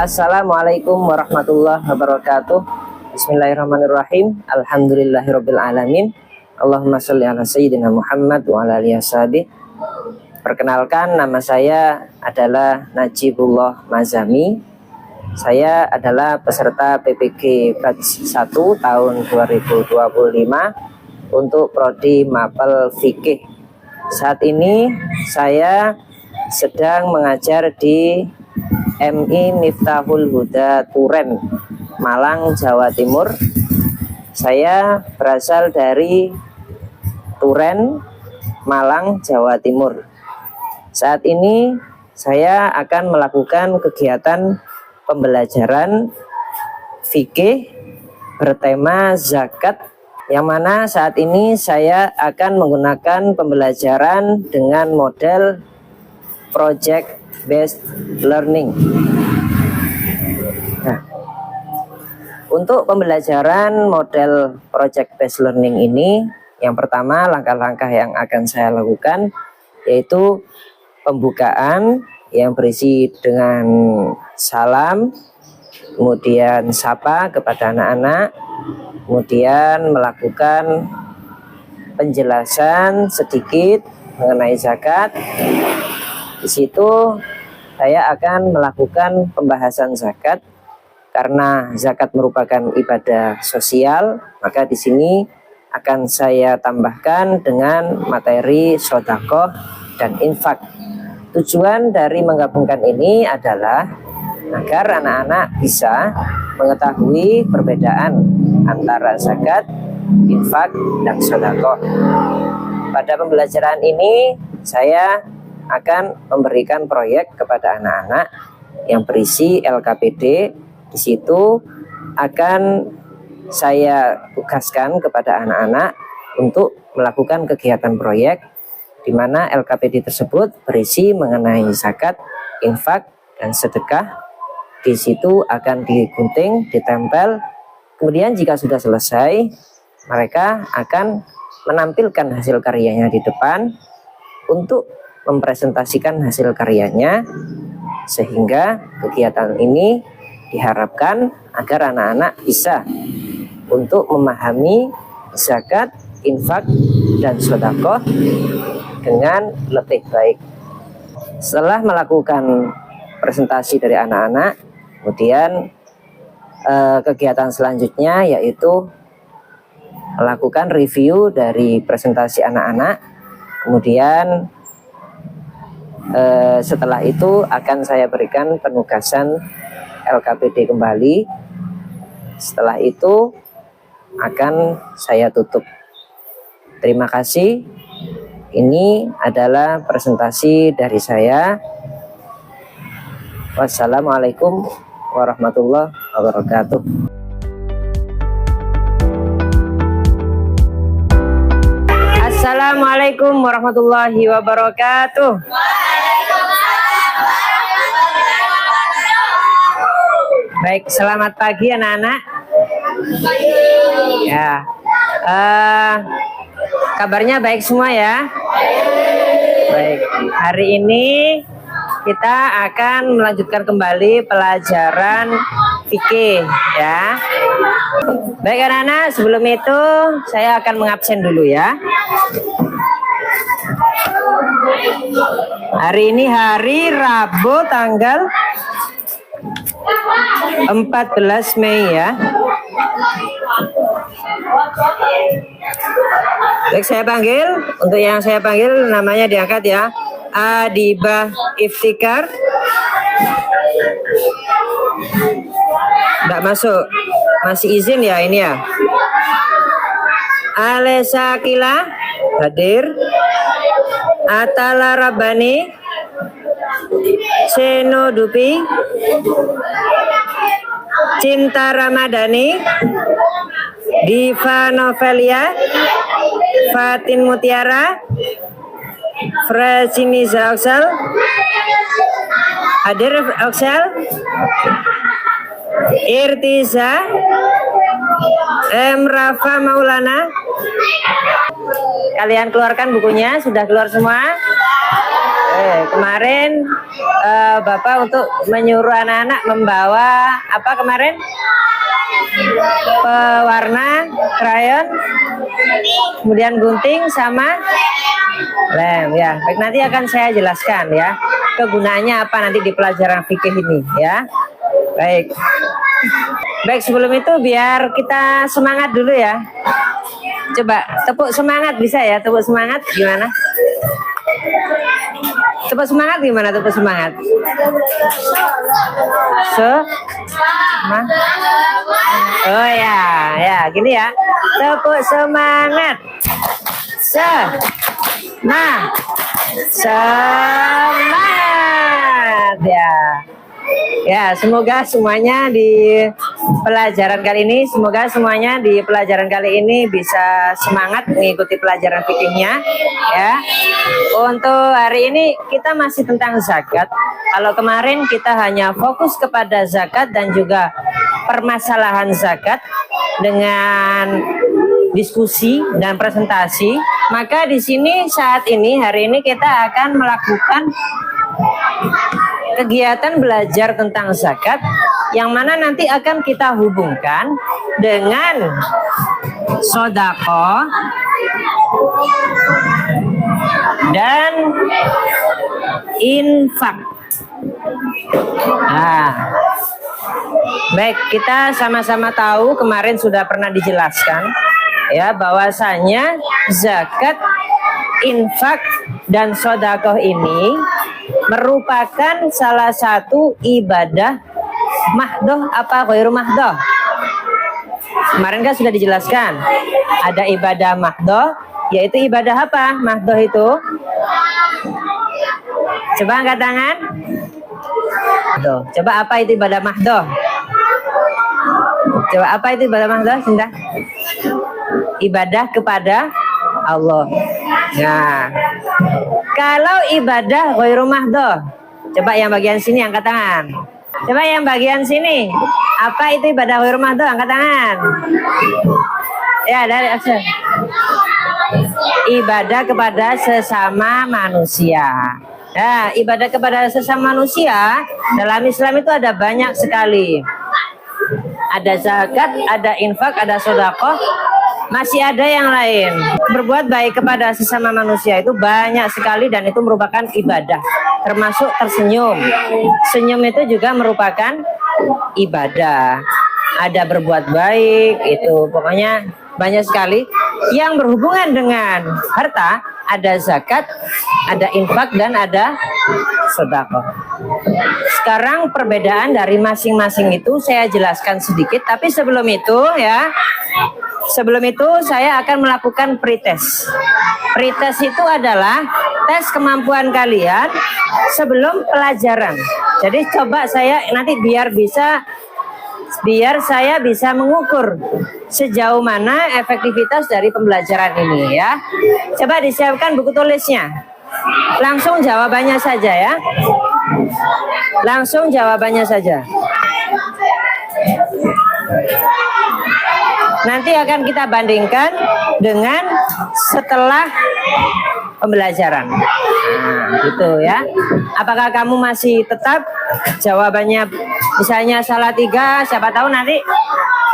Assalamualaikum warahmatullahi wabarakatuh. Bismillahirrahmanirrahim. Alhamdulillahirabbil alamin. Allahumma sholli ala sayyidina Muhammad wa ala alihi washabihi. Perkenalkan, nama saya adalah Najibullah Mazami. Saya adalah peserta PPG Batch 1 tahun 2025 untuk prodi Mapel Fikih. Saat ini saya sedang mengajar di MI Miftahul Huda Turen, Malang, Jawa Timur. Saya berasal dari Turen, Malang, Jawa Timur. Saat ini saya akan melakukan kegiatan pembelajaran fikih bertema zakat, yang mana saat ini saya akan menggunakan pembelajaran dengan model project based learning. Nah, untuk pembelajaran model project based learning ini, yang pertama langkah-langkah yang akan saya lakukan yaitu pembukaan yang berisi dengan salam, kemudian sapa kepada anak-anak, kemudian melakukan penjelasan sedikit mengenai zakat. Di situ saya akan melakukan pembahasan zakat, karena zakat merupakan ibadah sosial, maka di sini akan saya tambahkan dengan materi sedekah dan infak. Tujuan dari menggabungkan ini adalah agar anak-anak bisa mengetahui perbedaan antara zakat, infak, dan sedekah. Pada pembelajaran ini saya akan memberikan proyek kepada anak-anak yang berisi LKPD. Di situ akan saya tugaskan kepada anak-anak untuk melakukan kegiatan proyek, di mana LKPD tersebut berisi mengenai zakat, infak, dan sedekah. Di situ akan digunting, ditempel. Kemudian jika sudah selesai, mereka akan menampilkan hasil karyanya di depan untuk mempresentasikan hasil karyanya, sehingga kegiatan ini diharapkan agar anak-anak bisa untuk memahami zakat, infak, dan sedekah dengan lebih baik. Setelah melakukan presentasi dari anak-anak, kemudian kegiatan selanjutnya yaitu melakukan review dari presentasi anak-anak. Kemudian setelah itu akan saya berikan penugasan LKPD kembali. Setelah itu akan saya tutup. Terima kasih. Ini adalah presentasi dari saya. Wassalamualaikum warahmatullahi wabarakatuh. Assalamualaikum warahmatullahi wabarakatuh. Baik, selamat pagi anak-anak. Ya, kabarnya baik semua ya. Baik, hari ini kita akan melanjutkan kembali pelajaran fikih ya. Baik anak-anak, sebelum itu saya akan mengabsen dulu ya. Hari ini hari Rabu tanggal 14 Mei ya. Baik, saya panggil. Untuk yang saya panggil namanya diangkat ya. Adibah Iftikar. Tidak masuk. Masih izin ya ini ya. Alesa Kila hadir. Atala Rabbani, Seno Dupi, Cinta Ramadhani, Diva Novelia, Fatin Mutiara, Frasiniza Oksal. Hadir Oksal. Irtiza, Rafa Maulana. Kalian keluarkan bukunya, sudah keluar semua? Kemarin Bapak untuk menyuruh anak-anak membawa apa kemarin? Pewarna, krayon, kemudian gunting sama lem ya. Baik, nanti akan saya jelaskan ya kegunaannya apa nanti di pelajaran fikih ini ya. Baik. Baik, sebelum itu biar kita semangat dulu ya. Coba tepuk semangat bisa ya? Tepuk semangat gimana? Tepuk semangat gimana? Tepuk semangat. Oh ya, ya gini ya. Tepuk semangat. Semangat ya. Ya, semoga semuanya di pelajaran kali ini, bisa semangat mengikuti pelajaran fikihnya ya. Untuk hari ini kita masih tentang zakat. Kalau kemarin kita hanya fokus kepada zakat dan juga permasalahan zakat dengan diskusi dan presentasi, maka di sini hari ini kita akan melakukan kegiatan belajar tentang zakat yang mana nanti akan kita hubungkan dengan sodako dan infak. Nah, baik, kita sama-sama tahu kemarin sudah pernah dijelaskan ya bahwasanya zakat, infak dan sodakoh ini merupakan salah satu ibadah mahdoh apa ghairu mahdoh. Kemarin kan sudah dijelaskan ada ibadah mahdoh, yaitu ibadah apa mahdoh itu? Coba angkat tangan. Coba apa itu ibadah mahdoh? Coba apa itu ibadah mahdoh? Sinta? Ibadah kepada Allah. Nah, kalau ibadah ghairu mahdoh, coba yang bagian sini angkat tangan. Coba yang bagian sini, apa itu ibadah ghairu mahdoh? Angkat tangan. Ya, dari action. Ibadah kepada sesama manusia. Nah, ibadah kepada sesama manusia dalam Islam itu ada banyak sekali. Ada zakat, ada infak, ada sedekah, masih ada yang lain. Berbuat baik kepada sesama manusia itu banyak sekali dan itu merupakan ibadah. Termasuk tersenyum. Senyum itu juga merupakan ibadah. Ada berbuat baik, itu pokoknya banyak sekali yang berhubungan dengan harta. Ada zakat, ada infak, dan ada sedekah. Sekarang perbedaan dari masing-masing itu saya jelaskan sedikit, tapi sebelum itu saya akan melakukan pretest. Pretest itu adalah tes kemampuan kalian sebelum pelajaran. Jadi coba saya nanti biar saya bisa mengukur sejauh mana efektivitas dari pembelajaran ini ya. Coba disiapkan buku tulisnya. Langsung jawabannya saja ya. Langsung jawabannya saja. Nanti akan kita bandingkan dengan setelah pembelajaran. Nah, gitu ya. Apakah kamu masih tetap jawabannya misalnya salah 3, siapa tahu nanti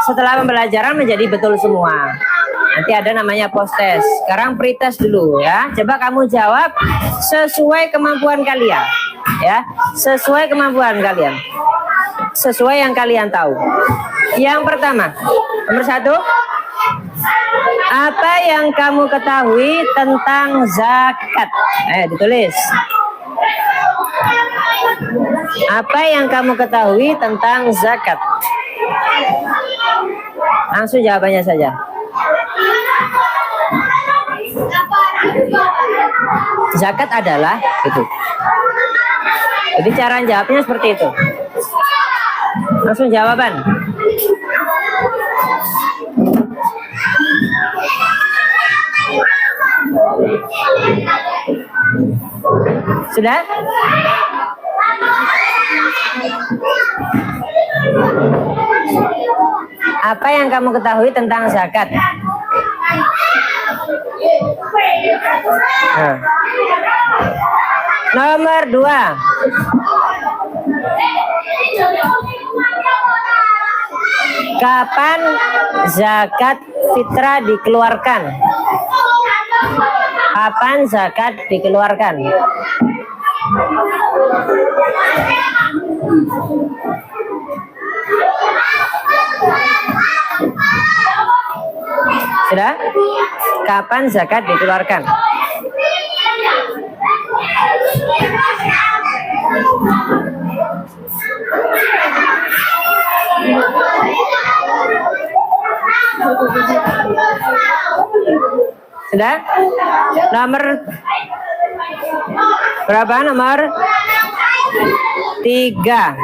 setelah pembelajaran menjadi betul semua. Nanti ada namanya post test. Sekarang pretest dulu ya. Coba kamu jawab sesuai kemampuan kalian ya. Sesuai kemampuan kalian. Sesuai yang kalian tahu. Yang pertama, nomor 1, apa yang kamu ketahui tentang zakat? Ditulis. Apa yang kamu ketahui tentang zakat? Langsung jawabannya saja. Zakat adalah itu. Jadi cara jawabnya seperti itu. Langsung jawaban. Sudah? Apa yang kamu ketahui tentang zakat? Nah. Nomor 2. Kapan zakat fitrah dikeluarkan? Kapan zakat dikeluarkan? Sudah? Kapan zakat dikeluarkan? Sudah? Nomor berapa? Nomor 3.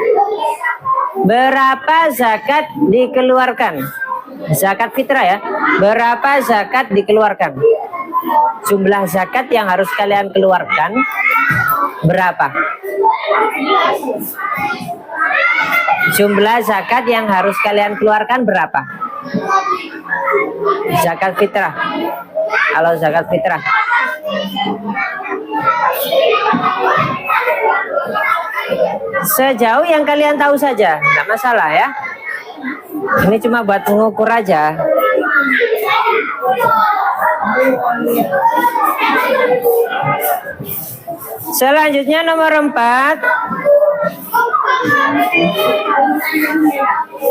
Berapa zakat dikeluarkan? Zakat fitrah ya. Berapa zakat dikeluarkan? Jumlah zakat yang harus kalian keluarkan berapa? Jumlah zakat yang harus kalian keluarkan berapa? Zakat fitrah. Kalau zakat fitrah. Sejauh yang kalian tahu saja, nggak masalah ya. Ini cuma buat mengukur aja. Selanjutnya nomor 4.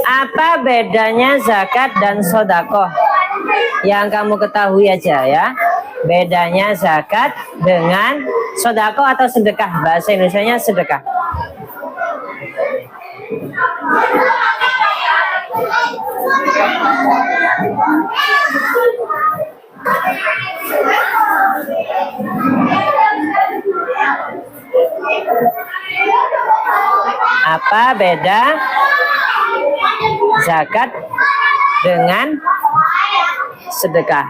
Apa bedanya zakat dan sodakoh? Yang kamu ketahui aja ya. Bedanya zakat dengan sodakoh atau sedekah. Bahasa Indonesianya sedekah. Apa beda zakat dengan sedekah?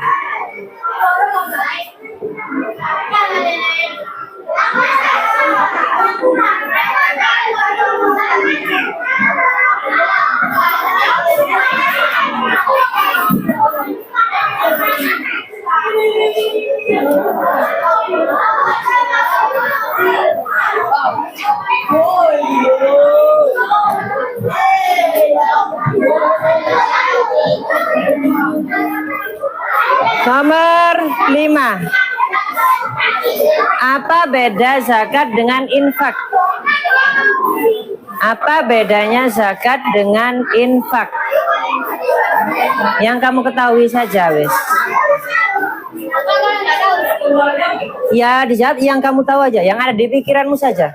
Nomor 5. Apa beda zakat dengan infak? Apa bedanya zakat dengan infak? Yang kamu ketahui saja, wes. Ya, dijawab yang kamu tahu aja, yang ada di pikiranmu saja.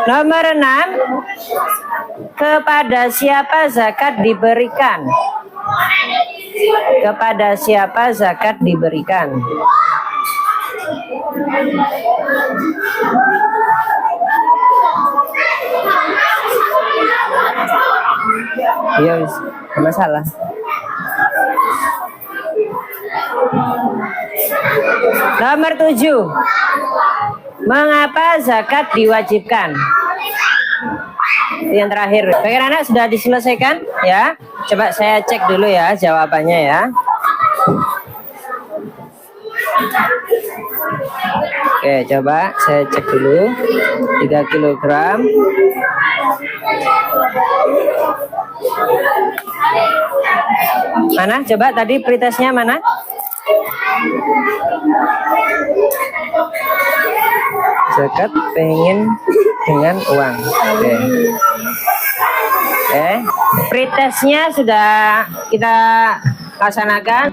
Nomor 6. Kepada siapa zakat diberikan? Kepada siapa zakat diberikan? Ya, masalah. Nomor 7. Mengapa zakat diwajibkan? Yang terakhir. Bagian anak sudah diselesaikan ya? Coba saya cek dulu ya jawabannya ya. Oke, coba saya cek dulu. 3 kilogram. Mana? Coba tadi pretestnya mana? Zakat pengen dengan uang. Oke. Pretestnya sudah kita laksanakan.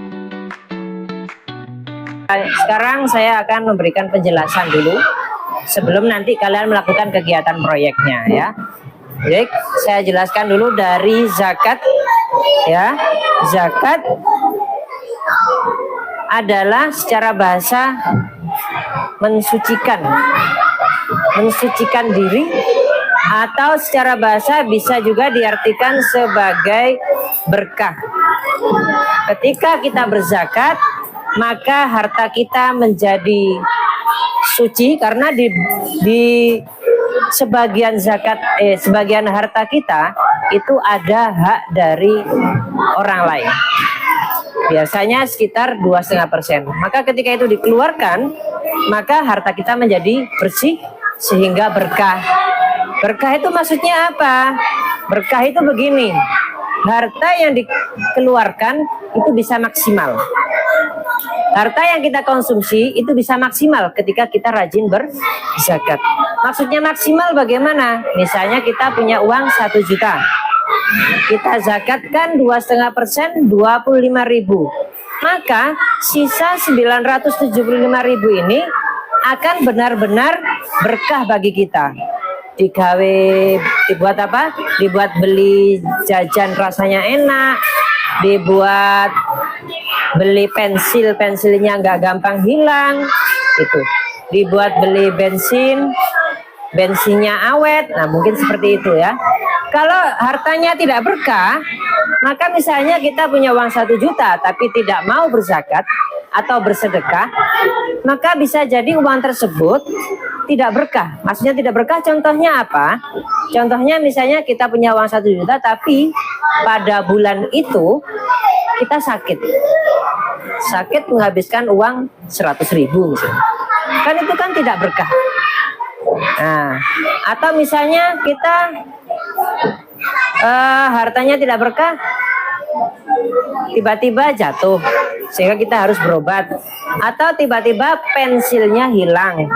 Sekarang saya akan memberikan penjelasan dulu sebelum nanti kalian melakukan kegiatan proyeknya ya. Baik, saya jelaskan dulu dari zakat ya. Zakat adalah secara bahasa mensucikan mensucikan diri, atau secara bahasa bisa juga diartikan sebagai berkah. Ketika kita berzakat, maka harta kita menjadi suci karena di sebagian zakat sebagian harta kita itu ada hak dari orang lain. Biasanya sekitar 2,5%. Maka ketika itu dikeluarkan, maka harta kita menjadi bersih sehingga berkah. Berkah itu maksudnya apa? Berkah itu begini, harta yang dikeluarkan itu bisa maksimal. Harta yang kita konsumsi itu bisa maksimal ketika kita rajin berzakat. Maksudnya maksimal bagaimana? Misalnya kita punya uang 1 juta. Kita zakatkan 2,5%, 25.000. Maka sisa 975.000 ini akan benar-benar berkah bagi kita. Dibuat apa? Dibuat beli jajan rasanya enak, dibuat beli pensilnya nggak gampang hilang, itu. Dibuat beli bensinnya awet. Nah, mungkin seperti itu ya. Kalau hartanya tidak berkah, maka misalnya kita punya uang 1 juta tapi tidak mau berzakat atau bersedekah, maka bisa jadi uang tersebut tidak berkah. Maksudnya tidak berkah, contohnya apa? Contohnya misalnya kita punya uang 1 juta tapi pada bulan itu kita sakit menghabiskan uang 100.000 misalnya. Kan itu kan tidak berkah. Nah, atau misalnya kita hartanya tidak berkah, tiba-tiba jatuh sehingga kita harus berobat, atau tiba-tiba pensilnya hilang.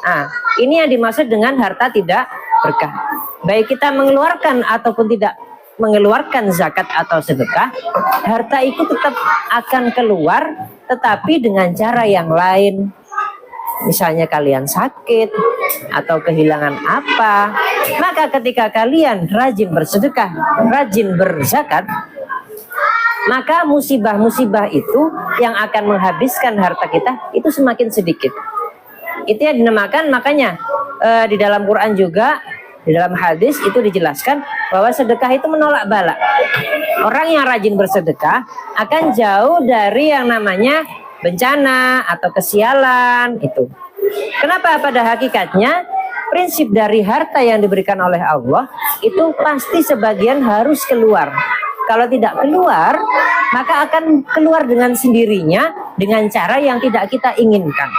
Nah, ini yang dimaksud dengan harta tidak berkah. Baik kita mengeluarkan ataupun tidak mengeluarkan zakat atau sedekah, harta itu tetap akan keluar, tetapi dengan cara yang lain. Misalnya kalian sakit atau kehilangan apa, maka ketika kalian rajin bersedekah, rajin berzakat, maka musibah-musibah itu yang akan menghabiskan harta kita itu semakin sedikit. Itu yang dinamakan, makanya di dalam Quran juga, di dalam hadis itu dijelaskan bahwa sedekah itu menolak bala. Orang yang rajin bersedekah akan jauh dari yang namanya bencana atau kesialan itu. Kenapa? Pada hakikatnya prinsip dari harta yang diberikan oleh Allah itu pasti sebagian harus keluar. Kalau tidak keluar, maka akan keluar dengan sendirinya dengan cara yang tidak kita inginkan.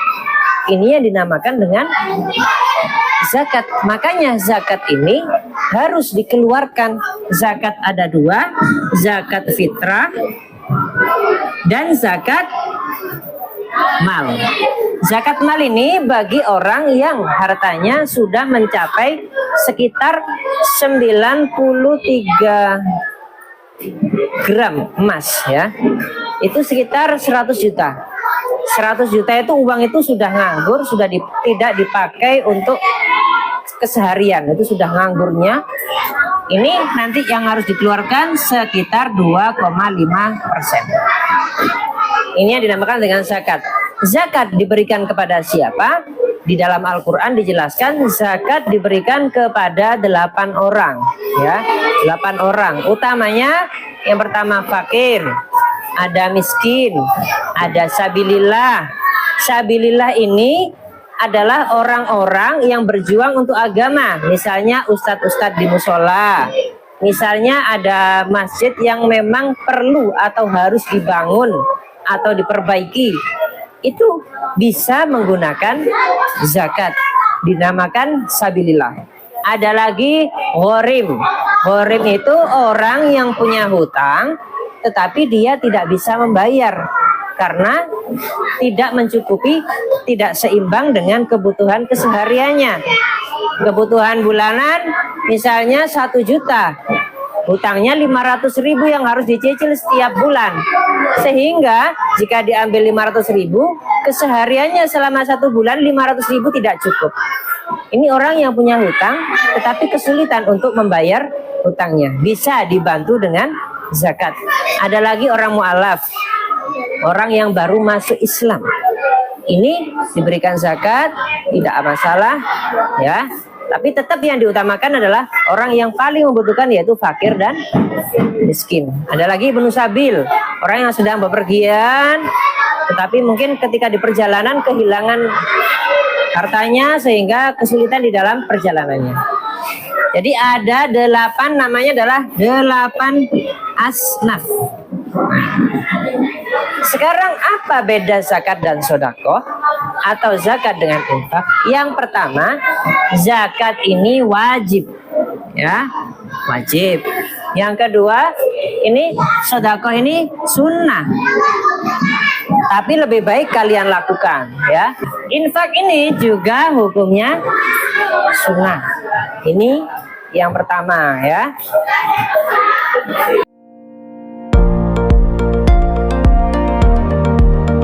Ini yang dinamakan dengan zakat. Makanya zakat ini harus dikeluarkan. Zakat ada 2, zakat fitrah dan zakat mal. Zakat mal ini bagi orang yang hartanya sudah mencapai sekitar 93 gram emas ya. Itu sekitar 100 juta. 100 juta itu uang itu sudah nganggur, sudah tidak dipakai untuk keseharian, itu sudah nganggurnya. Ini nanti yang harus dikeluarkan sekitar 2,5%. Ini yang dinamakan dengan zakat. Zakat diberikan kepada siapa? Di dalam Al-Quran dijelaskan zakat diberikan kepada 8 orang ya, 8 orang. Utamanya yang pertama fakir, ada miskin, ada sabilillah. Sabilillah ini adalah orang-orang yang berjuang untuk agama. Misalnya ustadz-ustadz di musola, misalnya ada masjid yang memang perlu atau harus dibangun atau diperbaiki, itu bisa menggunakan zakat, dinamakan sabilillah. Ada lagi ghorim. Ghorim itu orang yang punya hutang tetapi dia tidak bisa membayar karena tidak mencukupi, tidak seimbang dengan kebutuhan kesehariannya. Kebutuhan bulanan misalnya 1 juta, hutangnya 500.000 yang harus dicicil setiap bulan. Sehingga jika diambil 500.000, kesehariannya selama 1 bulan 500.000 tidak cukup. Ini orang yang punya hutang tetapi kesulitan untuk membayar hutangnya. Bisa dibantu dengan zakat. Ada lagi orang mu'alaf, orang yang baru masuk Islam. ini diberikan zakat, tidak masalah ya. Tapi tetap yang diutamakan adalah orang yang paling membutuhkan, yaitu fakir dan miskin. Ada lagi Ibnu Sabil, orang yang sedang bepergian tetapi mungkin ketika di perjalanan kehilangan hartanya sehingga kesulitan di dalam perjalanannya. Jadi ada 8, namanya adalah 8 asnaf. Sekarang apa beda zakat dan sodakoh atau zakat dengan infak? Yang pertama, zakat ini wajib, ya, wajib. Yang kedua, ini sodakoh ini sunnah, tapi lebih baik kalian lakukan, ya. Infak ini juga hukumnya sunnah. Ini yang pertama, ya.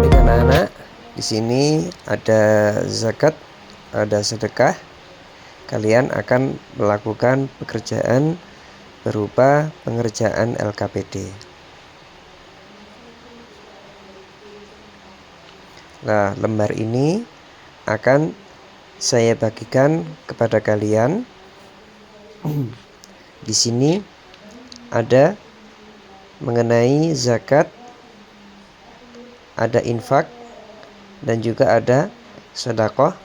Anak-anak, di sini ada zakat, ada sedekah. Kalian akan melakukan pekerjaan berupa pengerjaan LKPD. Nah, lembar ini akan saya bagikan kepada kalian. Di sini ada mengenai zakat, ada infak, dan juga ada sedekah.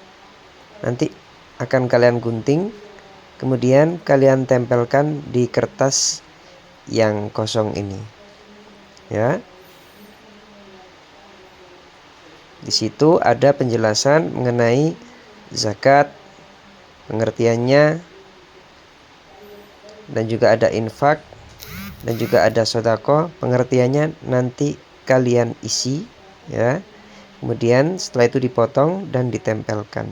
Nanti akan kalian gunting, kemudian kalian tempelkan di kertas yang kosong ini, ya. Di situ ada penjelasan mengenai zakat, pengertiannya, dan juga ada infak, dan juga ada sedekah, pengertiannya nanti kalian isi, ya. Kemudian setelah itu dipotong dan ditempelkan.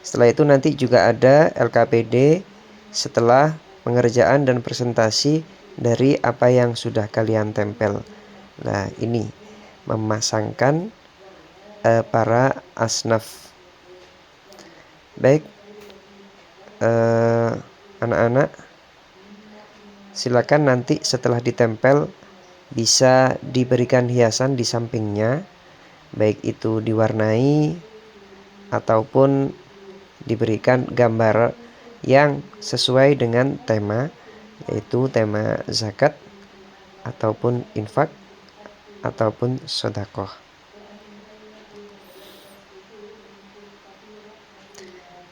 Setelah itu nanti juga ada LKPD setelah pengerjaan dan presentasi dari apa yang sudah kalian tempel. Nah, ini memasangkan para asnaf. Baik, anak-anak, silakan nanti setelah ditempel bisa diberikan hiasan di sampingnya, baik itu diwarnai ataupun diberikan gambar yang sesuai dengan tema, yaitu tema zakat ataupun infak ataupun sedekah.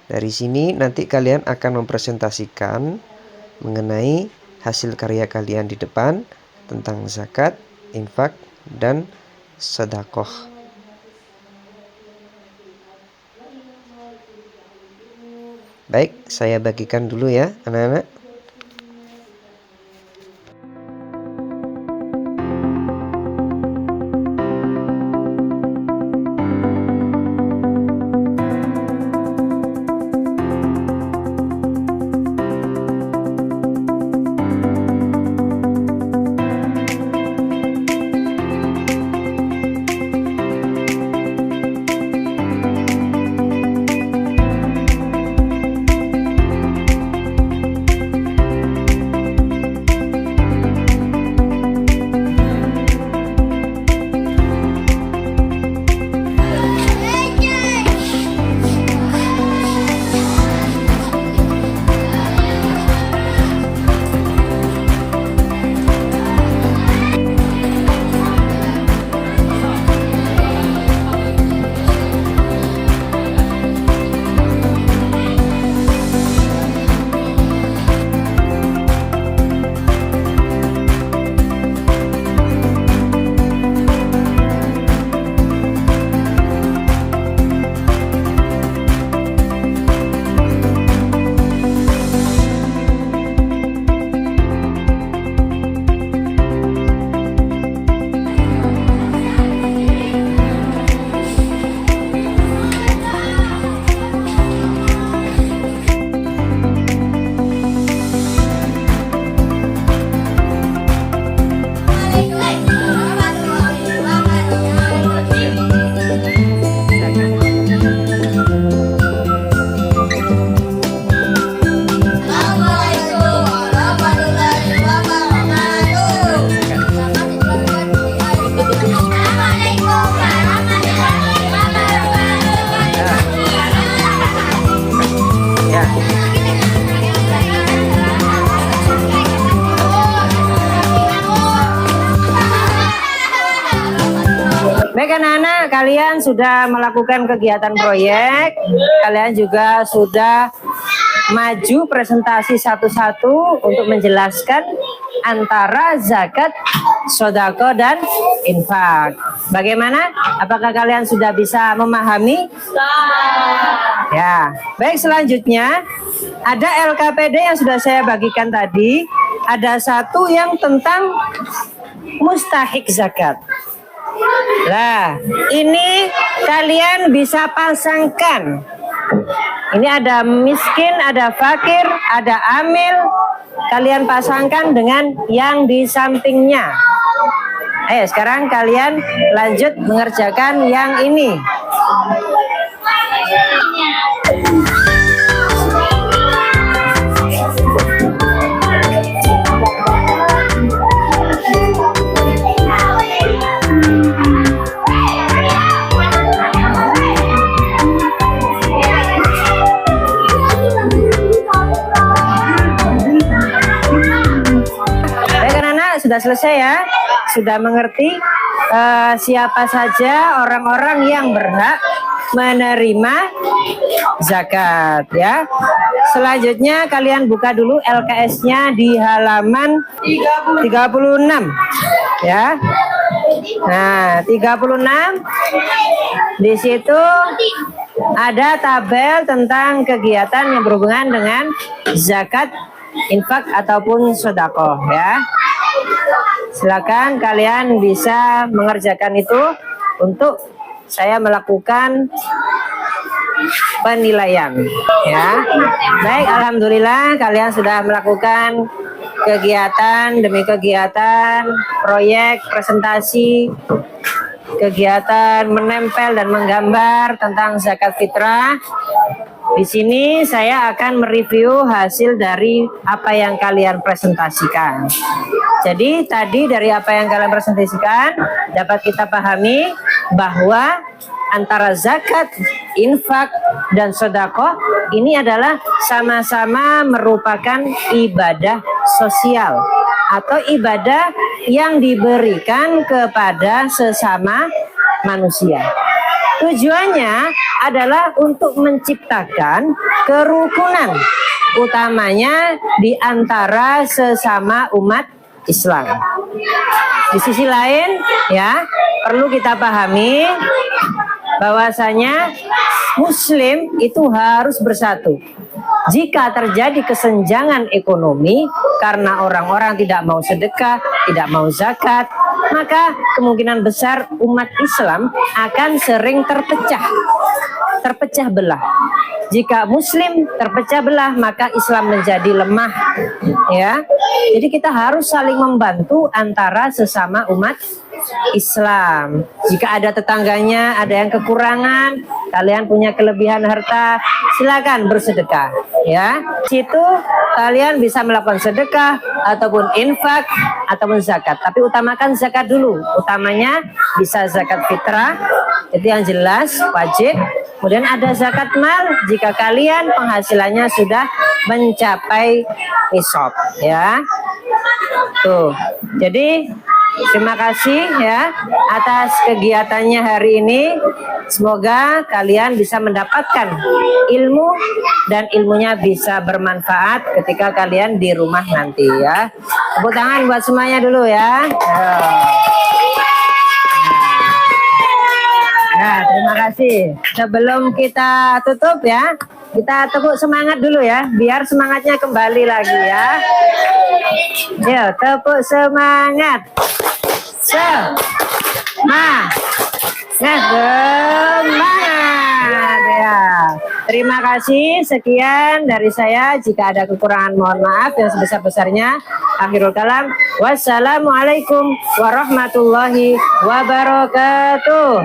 Dari sini nanti kalian akan mempresentasikan mengenai hasil karya kalian di depan tentang zakat, infak, dan sedekah. Baik, saya bagikan dulu ya anak-anak. Baik anak-anak, kalian sudah melakukan kegiatan proyek, kalian juga sudah maju presentasi satu-satu untuk menjelaskan antara zakat, sodako, dan infak. Bagaimana? Apakah kalian sudah bisa memahami? Ya, baik, selanjutnya ada LKPD yang sudah saya bagikan tadi. Ada satu yang tentang mustahik zakat. Nah, ini kalian bisa pasangkan. Ini ada miskin, ada fakir, ada amil. Kalian pasangkan dengan yang di sampingnya. Ayo, sekarang kalian lanjut mengerjakan yang ini. Sudah selesai ya, sudah mengerti siapa saja orang-orang yang berhak menerima zakat ya. Selanjutnya kalian buka dulu LKS-nya di halaman 36 ya. Nah, 36 di situ ada tabel tentang kegiatan yang berhubungan dengan zakat, infak ataupun sedekah ya. Silakan kalian bisa mengerjakan itu untuk saya melakukan penilaian ya. Baik, alhamdulillah kalian sudah melakukan kegiatan demi kegiatan, proyek, presentasi, kegiatan menempel dan menggambar tentang zakat fitrah. Di sini saya akan mereview hasil dari apa yang kalian presentasikan. Jadi tadi dari apa yang kalian presentasikan dapat kita pahami bahwa antara zakat, infak, dan sedekah ini adalah sama-sama merupakan ibadah sosial atau ibadah yang diberikan kepada sesama manusia. Tujuannya adalah untuk menciptakan kerukunan, utamanya di antara sesama umat Islam. Di sisi lain, ya, perlu kita pahami bahwasanya Muslim itu harus bersatu. Jika terjadi kesenjangan ekonomi karena orang-orang tidak mau sedekah, tidak mau zakat, maka kemungkinan besar umat Islam akan sering terpecah belah. Jika Muslim terpecah belah, maka Islam menjadi lemah. Ya, jadi kita harus saling membantu antara sesama umat Islam. Jika ada tetangganya, ada yang kekurangan, kalian punya kelebihan harta, silakan bersedekah. Ya, situ kalian bisa melakukan sedekah ataupun infak ataupun zakat. Tapi utamakan zakat dulu. Utamanya bisa zakat fitrah, itu yang jelas wajib. Kemudian ada zakat mal jika kalian penghasilannya sudah mencapai nisab. Ya, tuh. Jadi terima kasih ya atas kegiatannya hari ini. Semoga kalian bisa mendapatkan ilmu dan ilmunya bisa bermanfaat ketika kalian di rumah nanti ya. Tepuk tangan buat semuanya dulu ya. Nah, terima kasih. Sebelum kita tutup ya, kita tepuk semangat dulu ya, biar semangatnya kembali lagi ya. Yuk, tepuk semangat. Semangat ya. Terima kasih, sekian dari saya. Jika ada kekurangan mohon maaf, yang sebesar-besarnya. Akhirul kalam, wassalamualaikum warahmatullahi wabarakatuh.